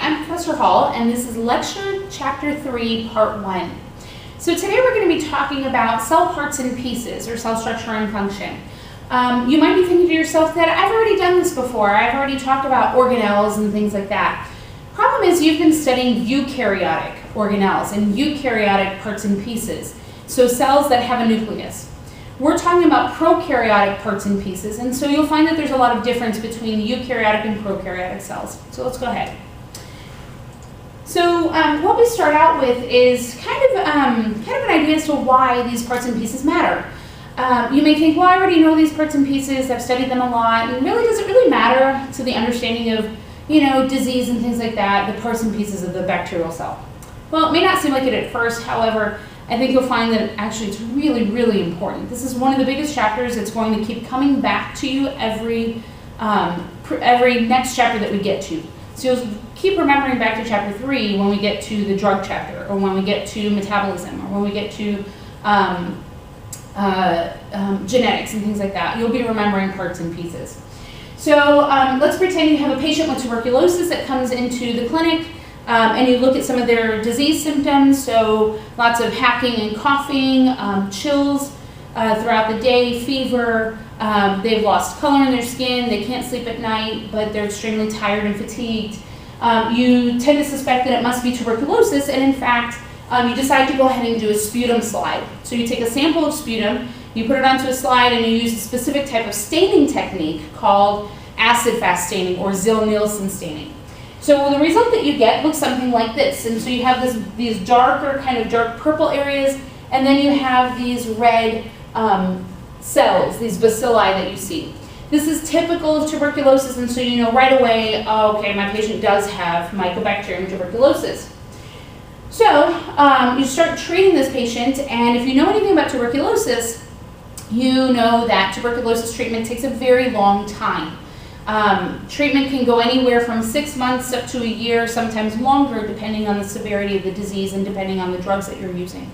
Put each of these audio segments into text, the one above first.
I'm Professor Hall, and this is lecture chapter 3, part 1. So today we're going to be talking about cell parts and pieces, or cell structure and function. You might be thinking to yourself that I've already done this before. I've already talked about organelles and things like that. Problem is, you've been studying eukaryotic organelles and eukaryotic parts and pieces, so cells that have a nucleus. We're talking about prokaryotic parts and pieces, and so you'll find that there's a lot of difference between eukaryotic and prokaryotic cells. So let's go ahead. So what we start out with is kind of an idea as to why these parts and pieces matter. You may think, well, I already know these parts and pieces, I've studied them a lot, and really, does it really matter to the understanding of, disease and things like that, the parts and pieces of the bacterial cell? Well, it may not seem like it at first, however, I think you'll find that actually it's really, really important. This is one of the biggest chapters. It's going to keep coming back to you every next chapter that we get to. So you'll keep remembering back to chapter 3 when we get to the drug chapter, or when we get to metabolism, or when we get to genetics and things like that. You'll be remembering parts and pieces. So let's pretend you have a patient with tuberculosis that comes into the clinic. And you look at some of their disease symptoms, so lots of hacking and coughing, chills throughout the day, fever, they've lost color in their skin, they can't sleep at night, but they're extremely tired and fatigued. You tend to suspect that it must be tuberculosis, and in fact, you decide to go ahead and do a sputum slide. So you take a sample of sputum, you put it onto a slide, and you use a specific type of staining technique called acid-fast staining, or Ziehl-Neelsen staining. So the result that you get looks something like this. And so you have these darker, kind of dark purple areas, and then you have these red cells, these bacilli that you see. This is typical of tuberculosis, and so you know right away, oh, okay, my patient does have Mycobacterium tuberculosis. So you start treating this patient, and if you know anything about tuberculosis, you know that tuberculosis treatment takes a very long time. Treatment can go anywhere from 6 months up to a year, sometimes longer, depending on the severity of the disease and depending on the drugs that you're using.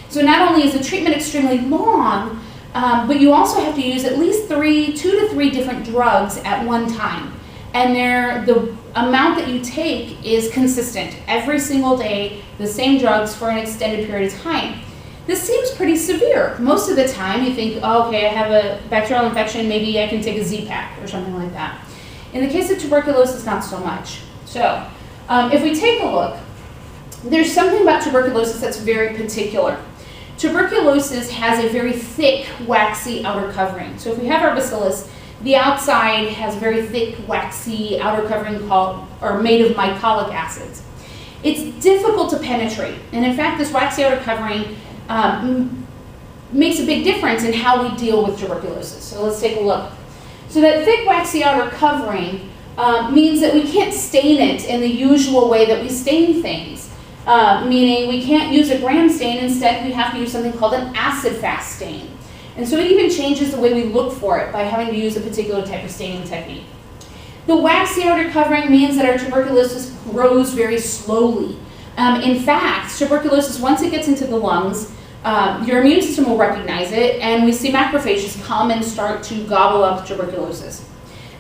So not only is the treatment extremely long, but you also have to use at least 2 to 3 different drugs at one time. And the amount that you take is consistent. Every single day, the same drugs for an extended period of time. This seems pretty severe. Most of the time you think, oh, okay, I have a bacterial infection, maybe I can take a Z-Pak or something like that. In the case of tuberculosis, not so much. So if we take a look, there's something about tuberculosis that's very particular. Tuberculosis has a very thick, waxy outer covering. So if we have our bacillus, the outside has very thick, waxy outer covering made of mycolic acids. It's difficult to penetrate, and in fact, this waxy outer covering makes a big difference in how we deal with tuberculosis. So let's take a look. So that thick, waxy outer covering means that we can't stain it in the usual way that we stain things, meaning we can't use a gram stain. Instead, we have to use something called an acid-fast stain. And so it even changes the way we look for it by having to use a particular type of staining technique. The waxy outer covering means that our tuberculosis grows very slowly. In fact, tuberculosis, once it gets into the lungs, your immune system will recognize it, and we see macrophages come and start to gobble up tuberculosis.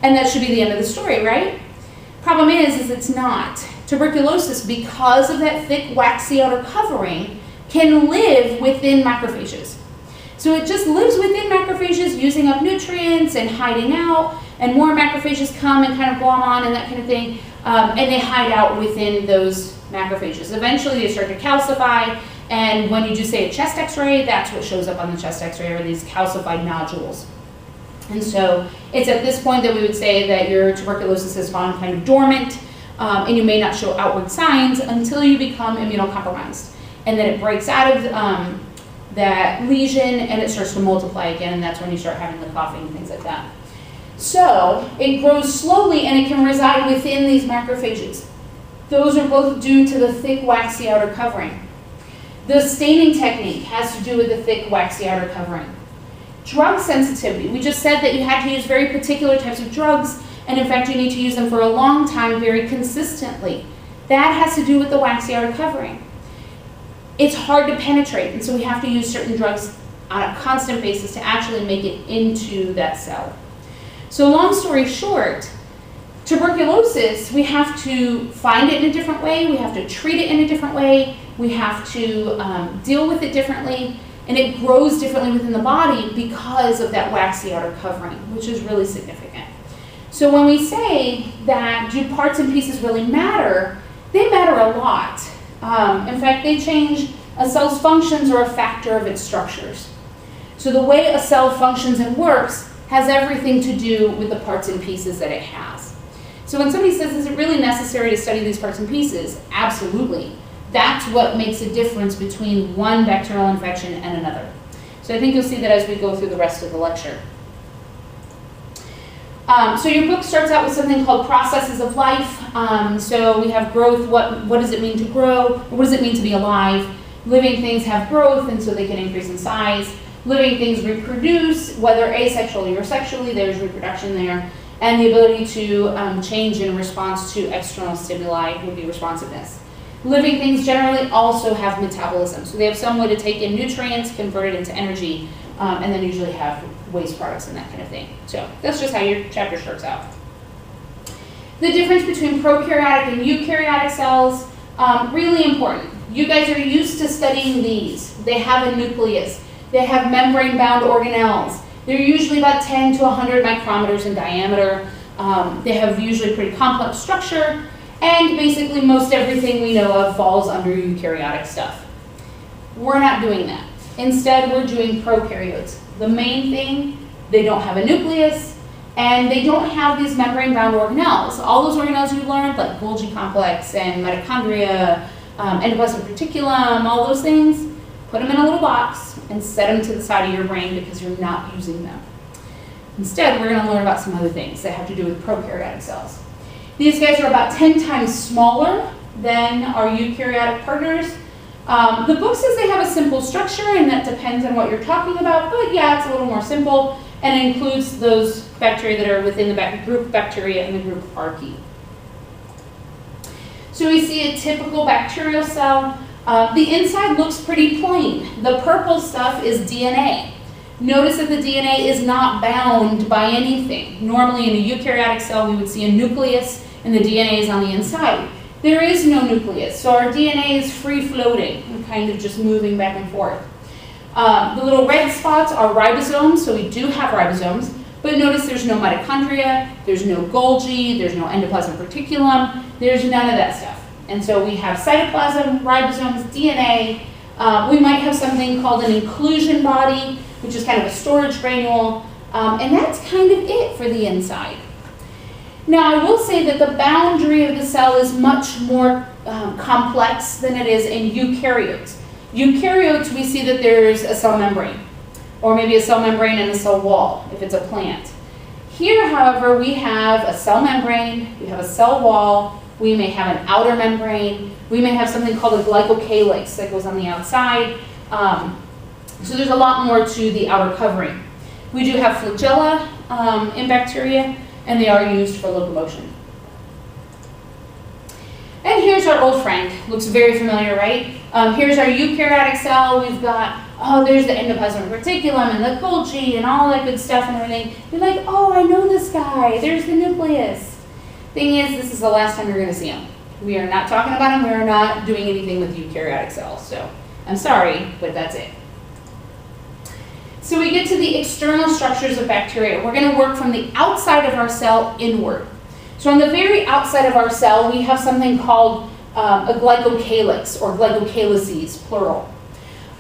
And that should be the end of the story, right? Problem is it's not. Tuberculosis, because of that thick, waxy outer covering, can live within macrophages. So it just lives within macrophages, using up nutrients and hiding out, and more macrophages come and kind of glom on and that kind of thing, and they hide out within those macrophages. Eventually they start to calcify, and when you do, say, a chest x-ray, that's what shows up on the chest x-ray, are these calcified nodules. And so it's at this point that we would say that your tuberculosis has gone kind of dormant, and you may not show outward signs until you become immunocompromised. And then it breaks out of that lesion and it starts to multiply again, and that's when you start having the coughing and things like that. So it grows slowly, and it can reside within these macrophages. Those are both due to the thick, waxy outer covering. The staining technique has to do with the thick, waxy outer covering. Drug sensitivity. We just said that you had to use very particular types of drugs, and in fact you need to use them for a long time very consistently. That has to do with the waxy outer covering. It's hard to penetrate, and so we have to use certain drugs on a constant basis to actually make it into that cell. So long story short, Tuberculosis, we have to find it in a different way, we have to treat it in a different way, we have to deal with it differently, and it grows differently within the body because of that waxy outer covering, which is really significant. So when we say that do parts and pieces really matter, they matter a lot. In fact, they change a cell's functions or a factor of its structures. So the way a cell functions and works has everything to do with the parts and pieces that it has. So when somebody says, is it really necessary to study these parts and pieces? Absolutely. That's what makes a difference between one bacterial infection and another. So I think you'll see that as we go through the rest of the lecture. So your book starts out with something called processes of life. So we have growth, what does it mean to grow? What does it mean to be alive? Living things have growth, and so they can increase in size. Living things reproduce, whether asexually or sexually, there's reproduction there. And the ability to change in response to external stimuli would be responsiveness. Living things generally also have metabolism. So they have some way to take in nutrients, convert it into energy, and then usually have waste products and that kind of thing. So that's just how your chapter starts out. The difference between prokaryotic and eukaryotic cells, really important. You guys are used to studying these. They have a nucleus. They have membrane-bound organelles. They're usually about 10 to 100 micrometers in diameter. They have usually pretty complex structure, and basically most everything we know of falls under eukaryotic stuff. We're not doing that. Instead, we're doing prokaryotes. The main thing, they don't have a nucleus, and they don't have these membrane-bound organelles. All those organelles you learned, like Golgi complex and mitochondria, endoplasmic reticulum, all those things, put them in a little box and set them to the side of your brain because you're not using them. Instead, we're going to learn about some other things that have to do with prokaryotic cells. These guys are about 10 times smaller than our eukaryotic partners. The book says they have a simple structure, and that depends on what you're talking about, but yeah, it's a little more simple, and it includes those bacteria that are within the group bacteria and the group archaea. So we see a typical bacterial cell. The inside looks pretty plain. The purple stuff is DNA. Notice that the DNA is not bound by anything. Normally in a eukaryotic cell we would see a nucleus and the DNA is on the inside. There is no nucleus, so our DNA is free-floating and kind of just moving back and forth. The little red spots are ribosomes, so we do have ribosomes, but notice there's no mitochondria, there's no Golgi, there's no endoplasmic reticulum, there's none of that stuff. And so we have cytoplasm, ribosomes, DNA. We might have something called an inclusion body, which is kind of a storage granule, and that's kind of it for the inside. Now, I will say that the boundary of the cell is much more complex than it is in eukaryotes. Eukaryotes, we see that there's a cell membrane, or maybe a cell membrane and a cell wall, if it's a plant. Here, however, we have a cell membrane, we have a cell wall, we may have an outer membrane, we may have something called a glycocalyx that goes on the outside. So there's a lot more to the outer covering. We do have flagella in bacteria, and they are used for locomotion. And here's our old friend. Looks very familiar, right? Here's our eukaryotic cell. We've got, there's the endoplasmic reticulum and the Golgi and all that good stuff and everything. You're like, oh, I know this guy. There's the nucleus. Thing is, this is the last time you're going to see him. We are not talking about him. We are not doing anything with eukaryotic cells. So I'm sorry, but that's it. So we get to the external structures of bacteria. We're going to work from the outside of our cell inward. So on the very outside of our cell, we have something called a glycocalyx, or glycocalyces, plural.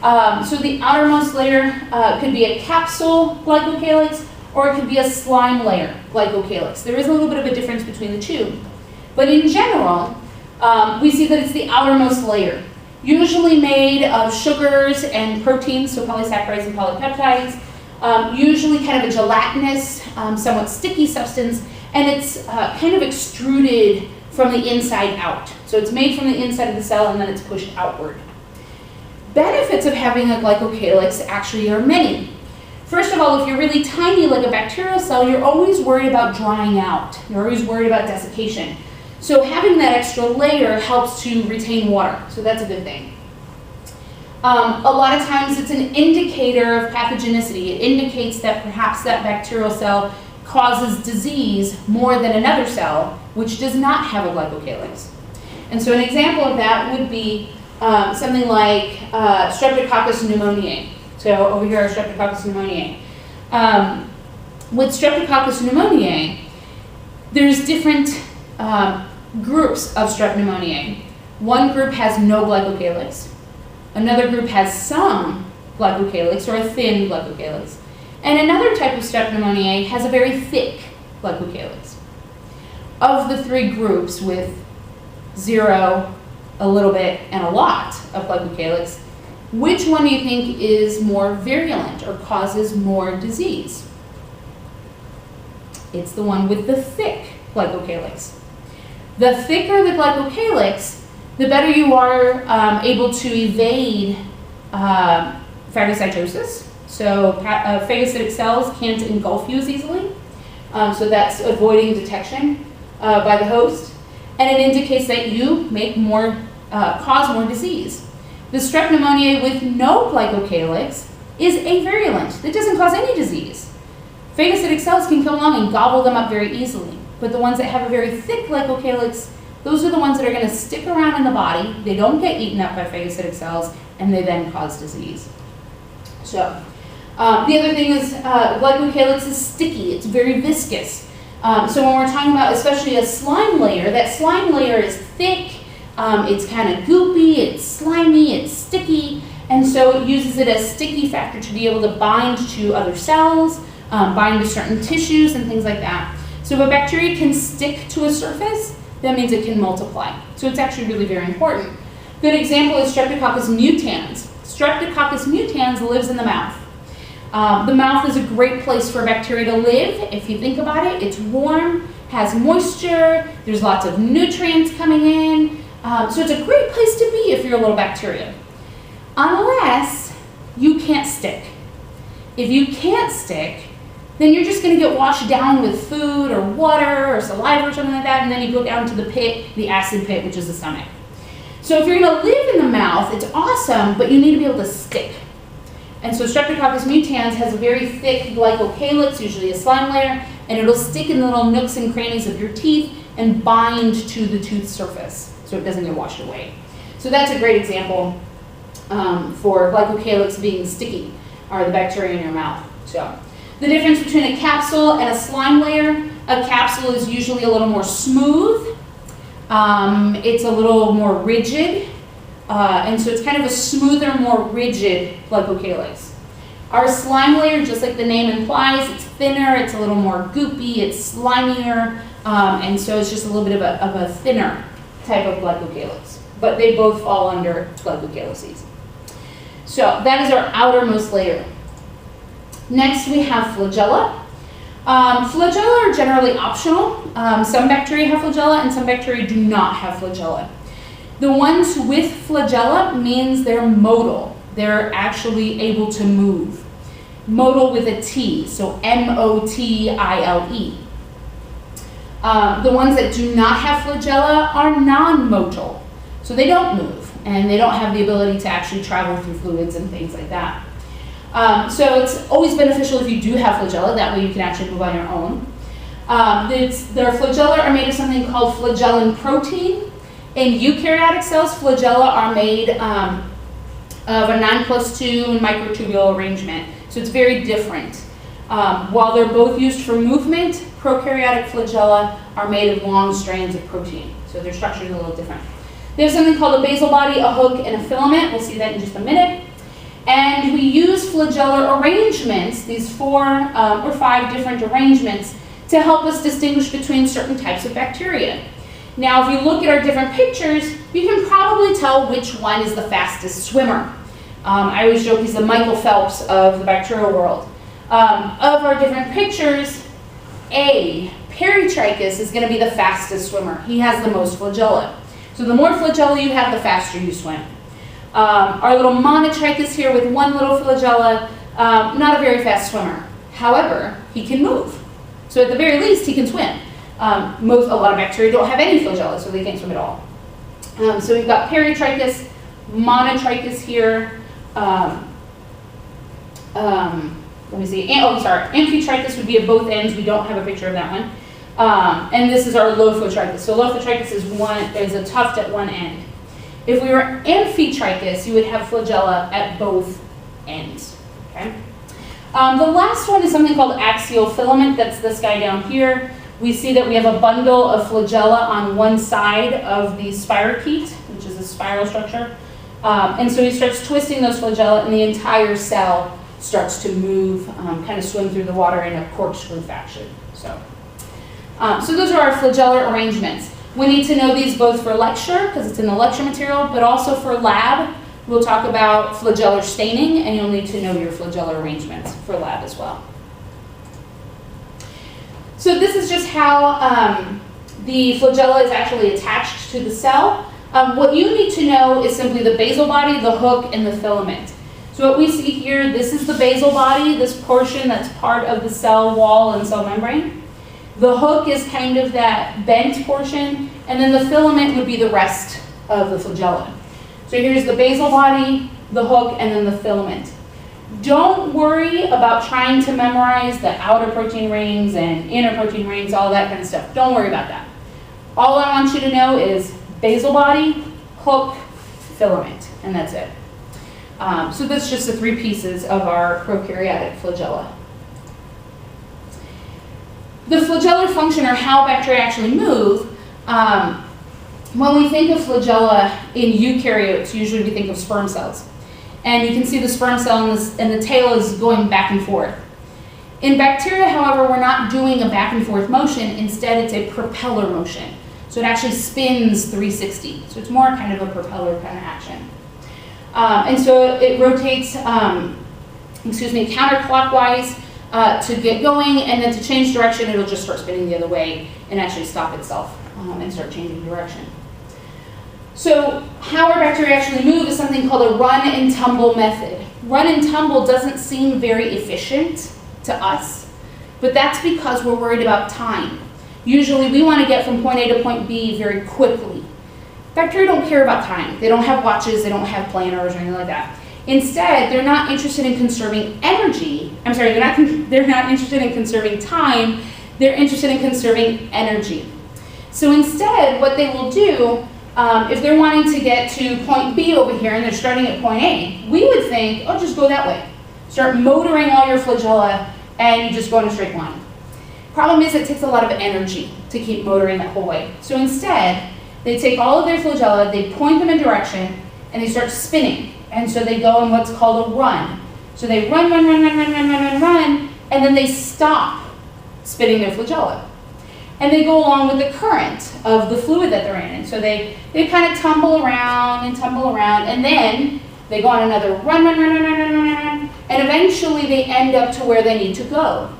So the outermost layer could be a capsule glycocalyx, or it could be a slime layer glycocalyx. There is a little bit of a difference between the two. But in general, we see that it's the outermost layer, usually made of sugars and proteins, so polysaccharides and polypeptides, usually kind of a gelatinous, somewhat sticky substance, and it's kind of extruded from the inside out. So it's made from the inside of the cell and then it's pushed outward. Benefits of having a glycocalyx actually are many. First of all, if you're really tiny like a bacterial cell, you're always worried about drying out. You're always worried about desiccation. So having that extra layer helps to retain water, so that's a good thing. A lot of times it's an indicator of pathogenicity. It indicates that perhaps that bacterial cell causes disease more than another cell which does not have a glycocalyx. And so an example of that would be something like Streptococcus pneumoniae. So over here are Streptococcus pneumoniae. With Streptococcus pneumoniae, there's different groups of Strep pneumoniae. One group has no glycocalyx. Another group has some glycocalyx or a thin glycocalyx. And another type of Strep pneumoniae has a very thick glycocalyx. Of the three groups with 0, a little bit, and a lot of glycocalyx, which one do you think is more virulent or causes more disease? It's the one with the thick glycocalyx. The thicker the glycocalyx, the better you are able to evade phagocytosis. So phagocytic cells can't engulf you as easily. So that's avoiding detection by the host. And it indicates that you make more, cause more disease. The Strep pneumoniae with no glycocalyx is avirulent. It doesn't cause any disease. Phagocytic cells can come along and gobble them up very easily. But the ones that have a very thick glycocalyx, those are the ones that are going to stick around in the body. They don't get eaten up by phagocytic cells, and they then cause disease. So the other thing is glycocalyx is sticky. It's very viscous. So when we're talking about especially a slime layer, that slime layer is thick, it's kind of goopy, it's slimy, it's sticky, and so it uses it as sticky factor to be able to bind to other cells, bind to certain tissues and things like that. So if a bacteria can stick to a surface, that means it can multiply. So it's actually really very important. Good example is Streptococcus mutans. Streptococcus mutans lives in the mouth. The mouth is a great place for bacteria to live. If you think about it, it's warm, has moisture, there's lots of nutrients coming in. So it's a great place to be if you're a little bacteria. Unless you can't stick. If you can't stick, then you're just going to get washed down with food or water or saliva or something like that, and then you go down to the pit, the acid pit, which is the stomach. So if you're going to live in the mouth, it's awesome, but you need to be able to stick. And so Streptococcus mutans has a very thick glycocalyx, usually a slime layer, and it'll stick in the little nooks and crannies of your teeth and bind to the tooth surface so it doesn't get washed away. So that's a great example for glycocalyx being sticky, or the bacteria in your mouth. So the difference between a capsule and a slime layer, a capsule is usually a little more smooth, it's a little more rigid, and so it's kind of a smoother, more rigid glycocalyx. Our slime layer, just like the name implies, it's thinner, it's a little more goopy, it's slimier, and so it's just a little bit of a thinner type of glycocalyx. But they both fall under glycocalyces. So that is our outermost layer. Next we have flagella. Flagella are generally optional. Some bacteria have flagella and some bacteria do not have flagella. The ones with flagella means they're motile. They're actually able to move. Motile with a T, so M-O-T-I-L-E. The ones that do not have flagella are non-motile. So they don't move and they don't have the ability to actually travel through fluids and things like that. So it's always beneficial if you do have flagella, that way you can actually move on your own. Their flagella are made of something called flagellin protein. In eukaryotic cells, flagella are made of a 9+2 microtubule arrangement, so it's very different. While they're both used for movement, prokaryotic flagella are made of long strands of protein, so their structure is a little different. They have something called a basal body, a hook, and a filament. We'll see that in just a minute. And we use flagellar arrangements, these 4 or 5 different arrangements, to help us distinguish between certain types of bacteria. Now, if you look at our different pictures, you can probably tell which one is the fastest swimmer. I always joke he's the Michael Phelps of the bacterial world. Of our different pictures, A, Peritrichus is going to be the fastest swimmer. He has the most flagella. So the more flagella you have, the faster you swim. Our little monotrichus here with 1 little flagella, not a very fast swimmer. However, he can move. So at the very least, he can swim. A lot of bacteria don't have any flagella, so they can't swim at all. So we've got Peritrichus, monotrichus here, let me see, Amphitrichus would be at both ends. We don't have a picture of that one. And this is our Lophotrichus. So Lophotrichus is a tuft at one end. If we were Amphitrichus, you would have flagella at both ends. Okay? The last one is something called axial filament. That's this guy down here. We see that we have a bundle of flagella on one side of the spirochete, which is a spiral structure. And so he starts twisting those flagella, and the entire cell starts to move, kind of swim through the water in a corkscrew fashion. So those are our flagellar arrangements. We need to know these both for lecture, because it's in the lecture material, but also for lab. We'll talk about flagellar staining, and you'll need to know your flagellar arrangements for lab as well. So this is just how the flagella is actually attached to the cell. What you need to know is simply the basal body, the hook, and the filament. So what we see here, this is the basal body, this portion that's part of the cell wall and cell membrane. The hook is kind of that bent portion, and then the filament would be the rest of the flagella. So here's the basal body, the hook, and then the filament. Don't worry about trying to memorize the outer protein rings and inner protein rings, all that kind of stuff. Don't worry about that. All I want you to know is basal body, hook, filament, and that's it. So that's just the three pieces of our prokaryotic flagella. The flagellar function, or how bacteria actually move, when we think of flagella in eukaryotes, usually we think of sperm cells. And you can see the sperm cell and the tail is going back and forth. In bacteria, however, we're not doing a back and forth motion. Instead, it's a propeller motion. So it actually spins 360. So it's more kind of a propeller kind of action. And so it rotates, counterclockwise to get going, and then to change direction, it'll just start spinning the other way and actually stop itself and start changing direction. So how our bacteria actually move is something called a run and tumble method. Run and tumble doesn't seem very efficient to us, but that's because we're worried about time. Usually we want to get from point A to point B very quickly. Bacteria don't care about time. They don't have watches, they don't have planners or anything like that. Instead, they're not interested in conserving energy. I'm sorry, they're not interested in conserving time, they're interested in conserving energy. So instead, what they will do, if they're wanting to get to point B over here and they're starting at point A, we would think, oh, just go that way. Start motoring all your flagella and you just go in a straight line. Problem is, it takes a lot of energy to keep motoring that whole way. So instead, they take all of their flagella, they point them in direction, and they start spinning. And so they go in what's called a run. So they run, and then they stop spinning their flagella. And they go along with the current of the fluid that they're in. And so they kind of tumble around, and then they go on another run, and eventually they end up to where they need to go.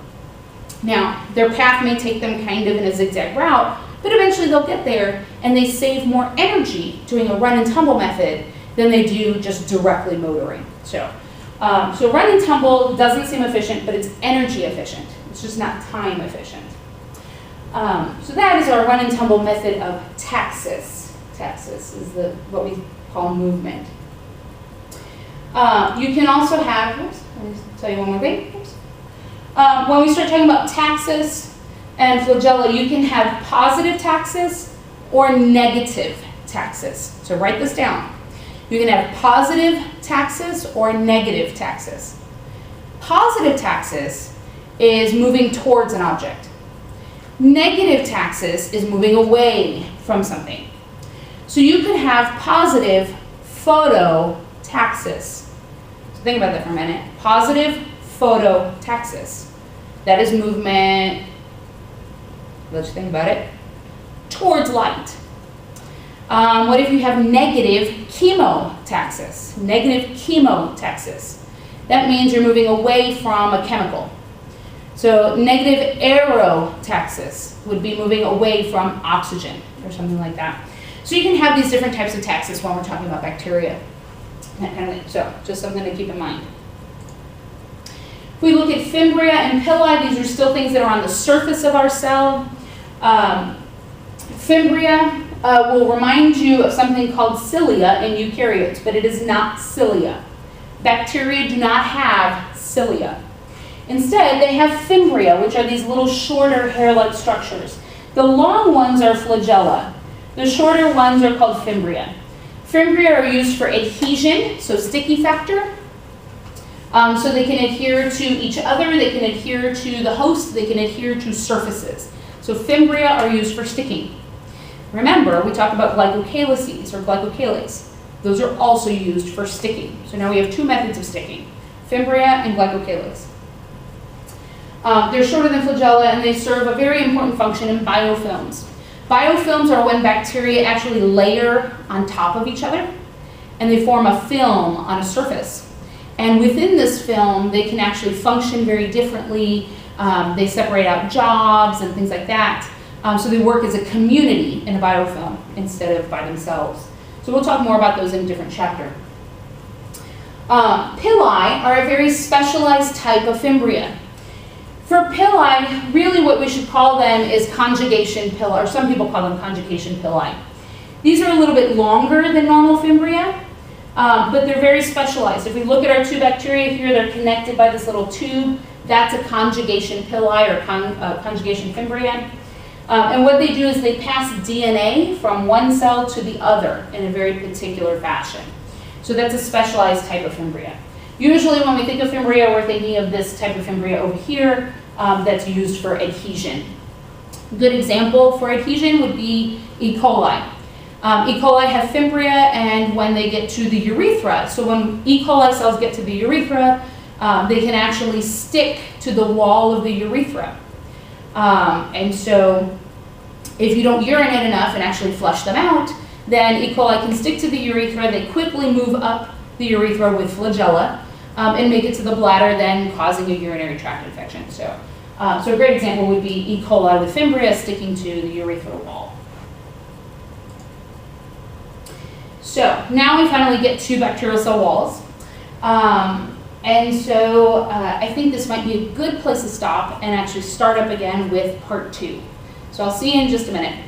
Now, their path may take them kind of in a zigzag route, but eventually they'll get there, and they save more energy doing a run and tumble method than they do just directly motoring. So run and tumble doesn't seem efficient, but it's energy efficient. It's just not time efficient. So that is our run and tumble method of taxis. Taxis is what we call movement. You can also have, let me tell you one more thing. When we start talking about taxis and flagella, you can have positive taxis or negative taxis. So write this down. You can have positive taxis or negative taxis. Positive taxis is moving towards an object. Negative taxis is moving away from something. So you could have positive phototaxis. So think about that for a minute. Positive phototaxis. That is movement, let's think about it, towards light. What if you have negative chemotaxis? Negative chemotaxis. That means you're moving away from a chemical. So negative aerotaxis would be moving away from oxygen or something like that. So you can have these different types of taxis when we're talking about bacteria. That kind of thing. So just something to keep in mind. If we look at Fimbriae and Pili, these are still things that are on the surface of our cell. Fimbriae will remind you of something called cilia in eukaryotes, but it is not cilia. Bacteria do not have cilia. Instead, they have Fimbriae, which are these little shorter hair-like structures. The long ones are flagella. The shorter ones are called Fimbriae. Fimbriae are used for adhesion, so sticky factor. So they can adhere to each other, they can adhere to the host, they can adhere to surfaces. So Fimbriae are used for sticking. Remember, we talked about glycocalyces or glycocalyx. Those are also used for sticking. So now we have two methods of sticking, Fimbriae and glycocalyx. They're shorter than flagella and they serve a very important function in biofilms. Biofilms are when bacteria actually layer on top of each other and they form a film on a surface. And within this film, they can actually function very differently. They separate out jobs and things like that. So they work as a community in a biofilm instead of by themselves. So we'll talk more about those in a different chapter. Pili are a very specialized type of Fimbriae. For pili, really what we should call them is conjugation pili, or some people call them conjugation pili. These are a little bit longer than normal Fimbriae, but they're very specialized. If we look at our two bacteria here, they're connected by this little tube. That's a conjugation pili or conjugation Fimbriae. And what they do is they pass DNA from one cell to the other in a very particular fashion. So that's a specialized type of Fimbriae. Usually when we think of Fimbriae, we're thinking of this type of Fimbriae over here that's used for adhesion. A good example for adhesion would be E. coli. E. coli have Fimbriae, and when they get to the urethra, so when E. coli cells get to the urethra, they can actually stick to the wall of the urethra. And so if you don't urinate enough and actually flush them out, then E. coli can stick to the urethra. They quickly move up the urethra with flagella and make it to the bladder, then causing a urinary tract infection. So a great example would be E. coli with Fimbriae sticking to the urethral wall. So now we finally get to bacterial cell walls. And so I think this might be a good place to stop and actually start up again with part 2. So I'll see you in just a minute.